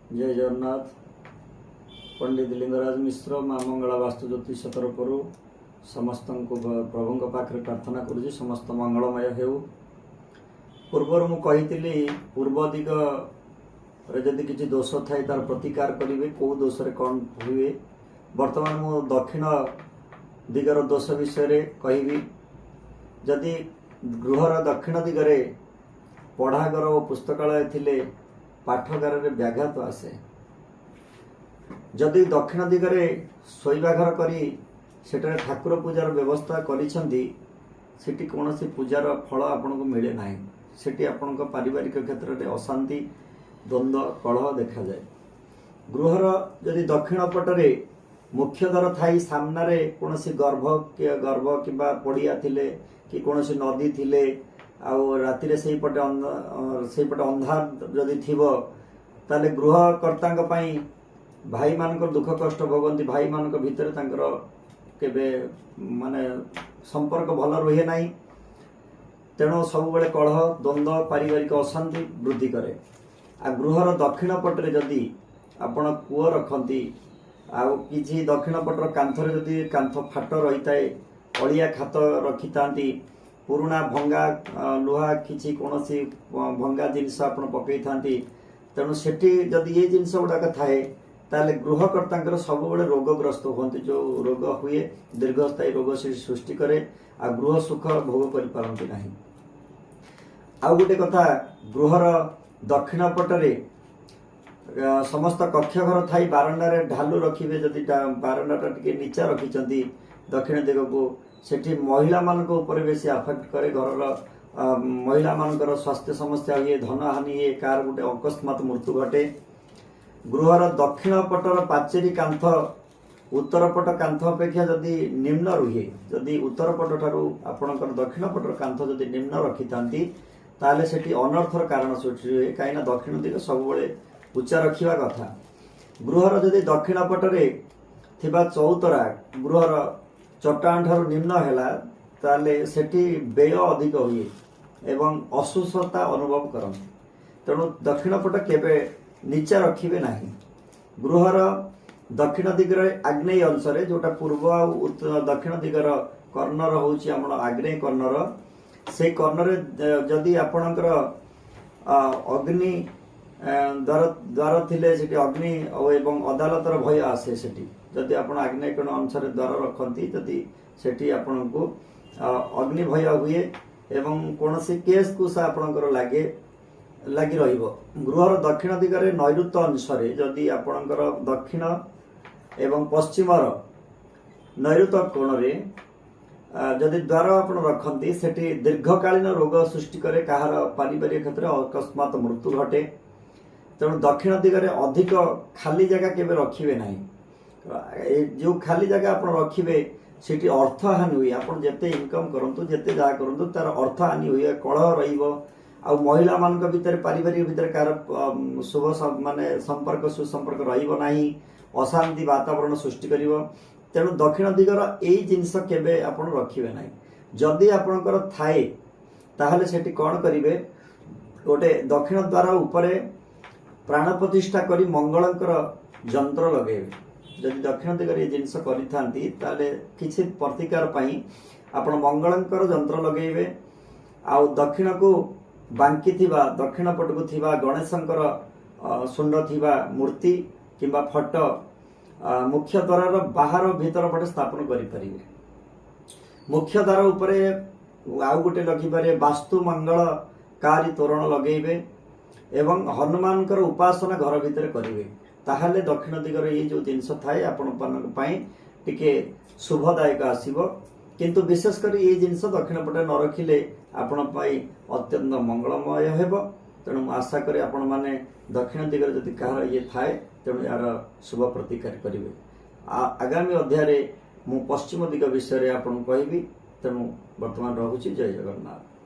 जय जगन्नाथ। पंडित लिंगराज मिश्र माँ मंगला वास्तु ज्योतिष तरफ समस्त प्रभु पाखे प्रार्थना करुँच समस्त मंगलमय हो। पूर्वर मुझे पूर्व दिग जदि किसी दोष थाए तार प्रतिकार करेंगे कौ दोष कौन हुए। बर्तमान मु दक्षिण दिगर दोष विषय कहबी। जदि गृहर दक्षिण दिगरे पढ़ागर और पुस्तकालय थिले पाठगार व्याघात आसे। जदि दक्षिण दिगरे शोइबा घर करी सेठारे ठाकुर पूजार व्यवस्था करिसेंती सेठी कोनोसी पूजार फल आपनको मिले नाही। सेठी आपनको पारिवारिक क्षेत्र में अशांति द्वंद्व कलह देखा जाए। गृहर जदि दक्षिण पटरे मुख्य द्वार थाई सामने कोनोसी गर्भ कि पड़िया थिले कि कोनोसी नदी थिले आउ राति से पटे अंधार जदि थिबो ताले गृहकर्ता भाई मान दुख कष्ट भोगती। भाई मान भितर केबे माने संपर्क भल रुहे नाही। तेणु सब बेले कलह द्वंद्व पारिवारिक अशांति वृद्धि करे। आ गृहर दक्षिण पटरे जदि आपण कूଅ रखती आउ किछि दक्षिण पटर कांथरे जदि कांथ फाट रही थाए अलिया खात रखी थांती पुराना भंगा लुहा किछि कोनोसी भंगा जिनस आपण पकई थांती। तेणु सेठी जदि ये जिनस गुड़ाक थाए ताले गृहकर्ता सब बड़े रोगग्रस्त होती। जो रोग हुए दीर्घस्थायी रोग से सृष्टि करे आ गृह सुख भोग कर पारती नहीं। आउ गोटे कथा गृहर दक्षिण पटरे समस्त कक्ष घर थाई बारंडारे ढालू रखिबे। जदि बारंडाटा टिके नीचा रखिचंती दक्षिण दिग को सेठी महिला मानक ऊपर बेसी अफेक्ट करे। घर महिला मानकर स्वास्थ्य समस्या हुए धन हानि हुए कार गोटे अकस्मात मृत्यु घटे। गृहर दक्षिण पटर पाचेरी कांथ उत्तर पट कांथ अपेक्षा जदि निम्न रुहे जदि उत्तर पट ठारू आपणकर दक्षिण पटर कांथ जदि निम्न रखि थांती ताले सेठी अनर्थर कारण सृष्टि हुए। कहीं दक्षिण दिग सब बड़े उच्चा रखिबा कथा। गृहर जदि दक्षिण पटरे थिबा चौतरा गृहर चट्टान ठारू निम्न हैला ताले सेठी व्यय अधिक हुए एवं असुस्थता अनुभव करते। तेणु दक्षिण पट केबे नीचा रखिबे नाही। गृहर दक्षिण दिगरे आग्नेय अंशरे जोटा पूर्व दक्षिण दिगर कर्णर होउची हमर आग्नेय कर्णर से कर्णरे जदि आपणकर अग्नि द्वार थिले सेठी अग्नि एवं अदालतर भय आसे। सेठी जदि आपण आग्नेय कोण अंशरे द्वार रखती जदि सेठी आपणको अग्नि भय हुए एवं कोनोसी केस कुसा आपणकर लगी रहिबो। गृहर दक्षिण दिगरे नैऋत्य अंशरे जदि आपणकर दक्षिण एवं पश्चिमर नैऋत्य कोणरे जदि द्वार आपण रखती सेठी दीर्घकालीन रोग सृष्टि करे। कहार पारिवारिक क्षेत्र अकस्मात मृत्यु घटे। तेणु दक्षिण दिगरे अधिक खाली जगह केबे रखिबे नाही। जो खाली जगह आपण रखिबे सेठी अर्थ हानि हुए। आपण जेते इनकम करंतु जेते जा करंतु तार अर्थ हानि हुए कलह रहिबो। आ महिला मान भितर पारिवारिक भितर कार शुभ माने संपर्क सुसंपर्क रहिबो नाही। अशांति वातावरण सृष्टि करिवो। तेणु दक्षिण दिगर एई जिंस केबे आपण रखिबे नाही। जदि आपणकर थाए ताहले सेठी कोन करिवे गोटे दक्षिण द्वार उपरे प्राण प्रतिष्ठा करी मंगलंकर यंत्र लगेबे। जदि दक्षिण दिगरे जिनस करि थांती ताले किछि प्रतिकार पई आपण मंगलंकर यंत्र लगेबे। आ दक्षिण को बांकी थिबा दक्षिण पट को थिबा गणेशंकर सुंड थिबा मूर्ति किंबा फोटो मुख्य द्वार बाहर भीतर पटे स्थापन करि परिबे। मुख्य द्वार उपरे आउ गोटे लगी पारे वास्तु मंगल कारी तोरण लगेबे एवं हनुमानकर उपासना घर भीतर करिवे। ताहले दक्षिण दिगर ये जो जिनस थाए आपण पई टिके शुभदायक आसीबो। किंतु विशेषकर ये जिनस दक्षिण पटे न रखिले आपण पई अत्यंत मंगलमय हेबो। तेणु आशा करी आपण माने दक्षिण दिगर जदि कहार ये थाए तेणु यार शुभ प्रतिकार करिवे। आगामी अध्याय मु पश्चिम दिग विषय आपण कहबी। तेणु वर्तमान रहुची। जय जगन्नाथ।